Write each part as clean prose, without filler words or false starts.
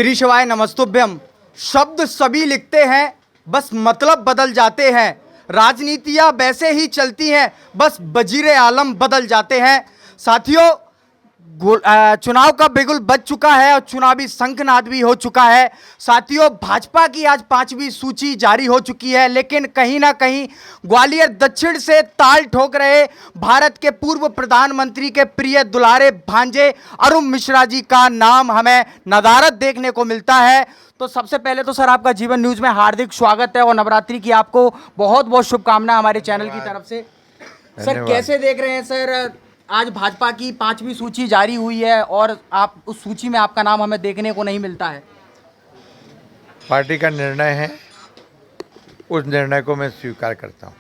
श्री शिवाय नमस्तुभ्यम। शब्द सभी लिखते हैं, बस मतलब बदल जाते हैं। राजनीतियां वैसे ही चलती हैं, बस वजीरे आलम बदल जाते हैं। साथियों, चुनाव का बिगुल बज चुका है और चुनावी शंखनाद भी हो चुका है। साथियों, भाजपा की आज 5वीं सूची जारी हो चुकी है, लेकिन कहीं ना कहीं ग्वालियर दक्षिण से ताल ठोक रहे भारत के पूर्व प्रधानमंत्री के प्रिय दुलारे भांजे अरुण मिश्रा जी का नाम हमें नदारद देखने को मिलता है। तो सबसे पहले तो सर, आपका जीवन न्यूज में हार्दिक स्वागत है और नवरात्रि की आपको बहुत बहुत शुभकामनाएं हमारे चैनल की तरफ से। सर, कैसे देख रहे हैं सर, आज भाजपा की 5वीं सूची जारी हुई है और आप उस सूची में आपका नाम हमें देखने को नहीं मिलता है। पार्टी का निर्णय है, उस निर्णय को मैं स्वीकार करता हूं।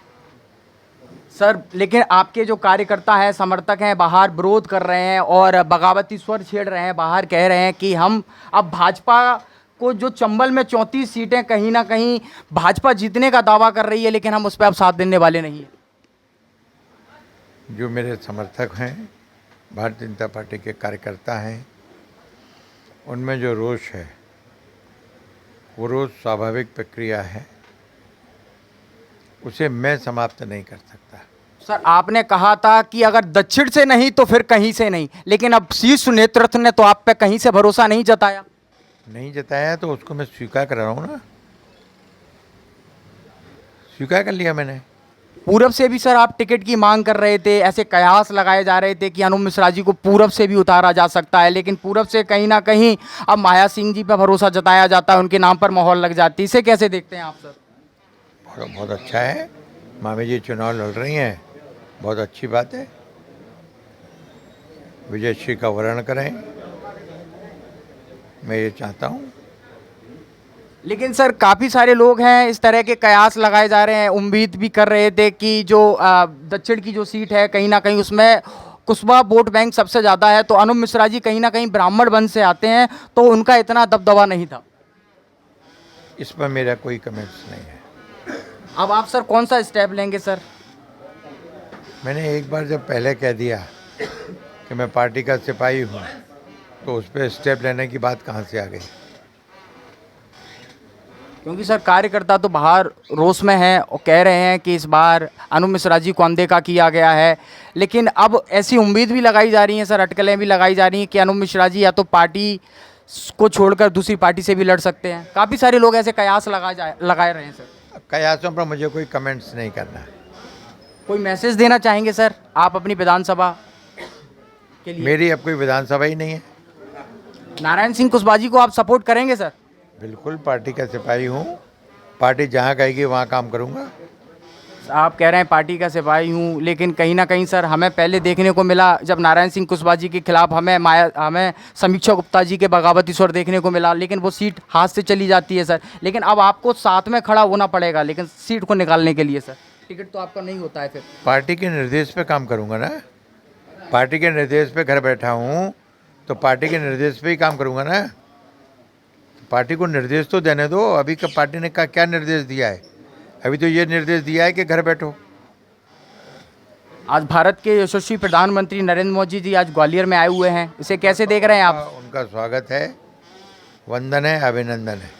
सर, लेकिन आपके जो कार्यकर्ता हैं, समर्थक हैं, बाहर विरोध कर रहे हैं और बगावती स्वर छेड़ रहे हैं, बाहर कह रहे हैं कि हम अब भाजपा को जो चंबल में 34 सीटें कहीं ना कहीं भाजपा जीतने का दावा कर रही है, लेकिन हम उस पर अब साथ देने वाले नहीं हैं। जो मेरे समर्थक हैं, भारतीय जनता पार्टी के कार्यकर्ता हैं, उनमें जो रोष है वो रोष स्वाभाविक प्रक्रिया है, उसे मैं समाप्त नहीं कर सकता। सर, आपने कहा था कि अगर दक्षिण से नहीं तो फिर कहीं से नहीं, लेकिन अब शीर्ष नेतृत्व ने तो आप पे कहीं से भरोसा नहीं जताया। नहीं जताया तो उसको मैं स्वीकार कर रहा हूँ ना, स्वीकार कर लिया मैंने। पूरब से भी सर आप टिकट की मांग कर रहे थे, ऐसे कयास लगाए जा रहे थे कि अरुण मिश्रा जी को पूरब से भी उतारा जा सकता है, लेकिन पूरब से कहीं ना कहीं अब माया सिंह जी पर भरोसा जताया जाता है, उनके नाम पर मोहर लग जाती है। इसे कैसे देखते हैं आप सर? बहुत अच्छा है, मामी जी चुनाव लड़ रही हैं, बहुत अच्छी बात है। विजयश्री का वर्ण करें, मैं ये चाहता हूँ। लेकिन सर, काफ़ी सारे लोग हैं, इस तरह के कयास लगाए जा रहे हैं, उम्मीद भी कर रहे थे कि जो दक्षिण की जो सीट है कहीं ना कहीं उसमें कुशवा वोट बैंक सबसे ज़्यादा है, तो अरुण मिश्रा जी कहीं ना कहीं ब्राह्मण वंश से आते हैं, तो उनका इतना दबदबा नहीं था। इस पर मेरा कोई कमेंट्स नहीं है। अब आप सर कौन सा स्टेप लेंगे सर? मैंने एक बार जब पहले कह दिया कि मैं पार्टी का सिपाही हूँ, तो उस पर स्टेप लेने की बात कहाँ से आ गई? क्योंकि सर कार्यकर्ता तो बाहर रोष में हैं और कह रहे हैं कि इस बार अरुण मिश्रा जी को अनदेखा किया गया है, लेकिन अब ऐसी उम्मीद भी लगाई जा रही है सर, अटकलें भी लगाई जा रही हैं कि अरुण मिश्रा जी या तो पार्टी को छोड़कर दूसरी पार्टी से भी लड़ सकते हैं। काफ़ी सारे लोग ऐसे कयास लगाए रहे हैं सर। कयासों पर मुझे कोई कमेंट्स नहीं करना है। कोई मैसेज देना चाहेंगे सर आप अपनी विधानसभा के लिए? मेरी अब कोई विधानसभा ही नहीं है। नारायण सिंह कुशवाहा जी को आप सपोर्ट करेंगे सर? बिल्कुल, पार्टी का सिपाही हूँ, पार्टी जहाँ कहेगी वहाँ काम करूँगा। आप कह रहे हैं पार्टी का सिपाही हूँ, लेकिन कहीं ना कहीं सर हमें पहले देखने को मिला जब नारायण सिंह कुशवाहा जी के खिलाफ हमें समीक्षा गुप्ता जी के बगावती स्वर देखने को मिला, लेकिन वो सीट हाथ से चली जाती है सर। लेकिन अब आपको साथ में खड़ा होना पड़ेगा, लेकिन सीट को निकालने के लिए सर टिकट तो आपका नहीं होता है। फिर पार्टी के निर्देश पे काम करूँगा ना, पार्टी के निर्देश पे घर बैठा हूँ तो पार्टी के निर्देश पे ही काम करूँगा ना। पार्टी को निर्देश तो देने दो। अभी का पार्टी ने क्या निर्देश दिया है? अभी तो ये निर्देश दिया है कि घर बैठो। आज भारत के यशस्वी प्रधानमंत्री नरेंद्र मोदी जी आज ग्वालियर में आए हुए हैं, इसे कैसे देख रहे हैं आप? उनका स्वागत है, वंदन है, अभिनंदन है।